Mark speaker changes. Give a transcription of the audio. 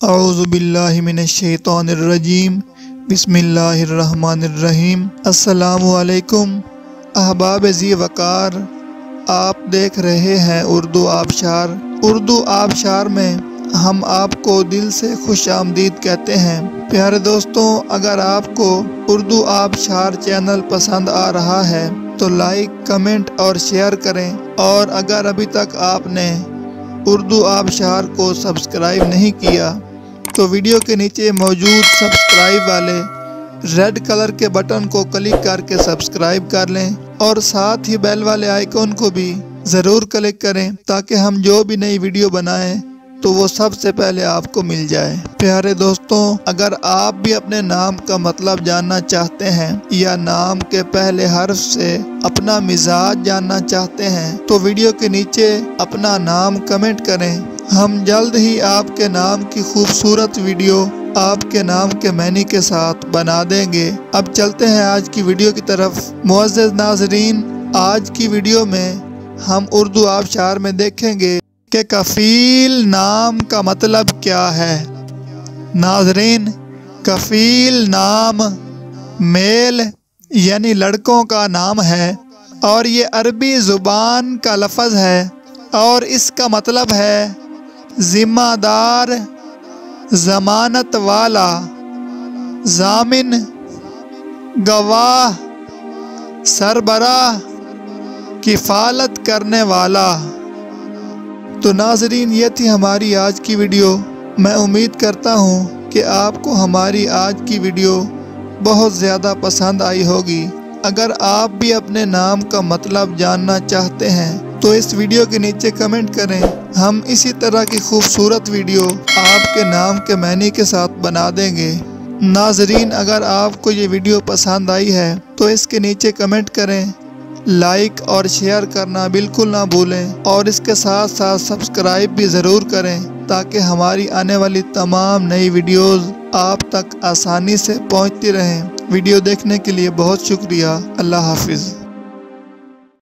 Speaker 1: اعوذ باللہ من الشیطان الرجیم بسم اللہ الرحمن الرحیم۔ السلام علیکم احباب ذی وقار، آپ دیکھ رہے ہیں اردو آبشار۔ اردو آبشار میں ہم آپ کو دل سے خوش آمدید کہتے ہیں۔ پیارے دوستوں، اگر آپ کو اردو آبشار چینل پسند آ رہا ہے تو لائک، کمنٹ اور شیئر کریں، اور اگر ابھی تک آپ نے اردو آبشار کو سبسکرائب نہیں کیا تو ویڈیو کے نیچے موجود سبسکرائب والے ریڈ کلر کے بٹن کو کلک کر کے سبسکرائب کر لیں، اور ساتھ ہی بیل والے آئیکن کو بھی ضرور کلک کریں تاکہ ہم جو بھی نئی ویڈیو بنائیں تو وہ سب سے پہلے آپ کو مل جائے۔ پیارے دوستوں، اگر آپ بھی اپنے نام کا مطلب جاننا چاہتے ہیں یا نام کے پہلے حرف سے اپنا مزاج جاننا چاہتے ہیں تو ویڈیو کے نیچے اپنا نام کمنٹ کریں۔ ہم جلد ہی آپ کے نام کی خوبصورت ویڈیو آپ کے نام کے معنی کے ساتھ بنا دیں گے۔ اب چلتے ہیں آج کی ویڈیو کی طرف۔ معزز ناظرین، آج کی ویڈیو میں ہم اردو آبشار میں دیکھیں گے کہ کفیل نام کا مطلب کیا ہے۔ ناظرین، کفیل نام میل یعنی لڑکوں کا نام ہے، اور یہ عربی زبان کا لفظ ہے، اور اس کا مطلب ہے ذمہ دار، ضمانت والا، ضامن، گواہ، سربراہ، کفالت کرنے والا۔ تو ناظرین، یہ تھی ہماری آج کی ویڈیو۔ میں امید کرتا ہوں کہ آپ کو ہماری آج کی ویڈیو بہت زیادہ پسند آئی ہوگی۔ اگر آپ بھی اپنے نام کا مطلب جاننا چاہتے ہیں تو اس ویڈیو کے نیچے کمنٹ کریں۔ ہم اسی طرح کی خوبصورت ویڈیو آپ کے نام کے معنی کے ساتھ بنا دیں گے۔ ناظرین، اگر آپ کو یہ ویڈیو پسند آئی ہے تو اس کے نیچے کمنٹ کریں، لائک اور شیئر کرنا بالکل نہ بھولیں، اور اس کے ساتھ ساتھ سبسکرائب بھی ضرور کریں تاکہ ہماری آنے والی تمام نئی ویڈیوز آپ تک آسانی سے پہنچتی رہیں۔ ویڈیو دیکھنے کے لیے بہت شکریہ۔ اللہ حافظ۔